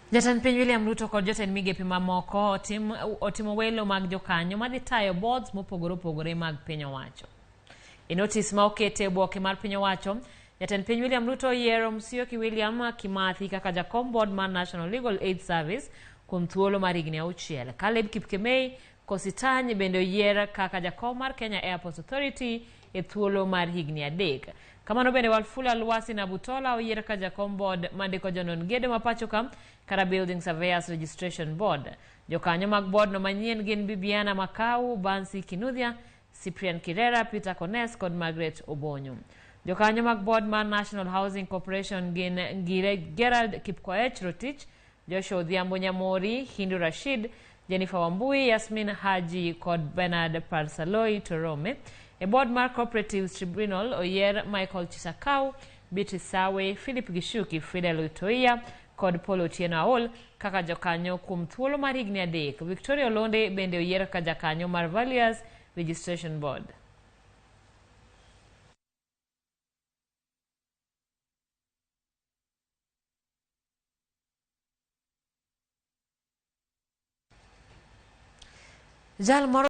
Jatend piny William Ruto kod jotend migepe mamoko otimo welo mag jokanyo madhi tayo bods mopogore opogore mag piny owacho. E notis ma okete e oboke mar piny owacho, jatend piny William Ruto Yiero William Kimathi kaka jakom board mar National Legal Aid Service kuom thuolo mar higni 6. Caleb Kipkemei Kositany bende oyier kaka jakom mar Kenya Airports Authority e thuolo mar higni 3. Kamano bende Wafula Luasi na Butola oyier kaka jakom board mandiko jonon gedo ma pacho ka kara Building Surveyors Registration Board. Jokanyo mag board no manyien gin Bibiana Makau, Bansi Kinuthia, Cyprian Kirera, Peter Kones kod Margaret Obonyo. Jokanyo mag board mar National Housing Corporation gin Gerald Kipkoech Rotich, Joshua Odhiambo Nyamori, Hindu Rashid, Jennifer Wambui, Yasmin Haji kod Bernard Parsaloi Torome. E board mar Cooperatives Tribunal oyier Michael Chisakau, Beatrice Sawe, Philip Gishuki, Fidel Utoia kod Paul Otieno Aol kaka jokanyo kuom thuolo mar higni 3. Victoria Olonde bende oyier kaka jakanyo mar Valuers Registration Board. Jal moro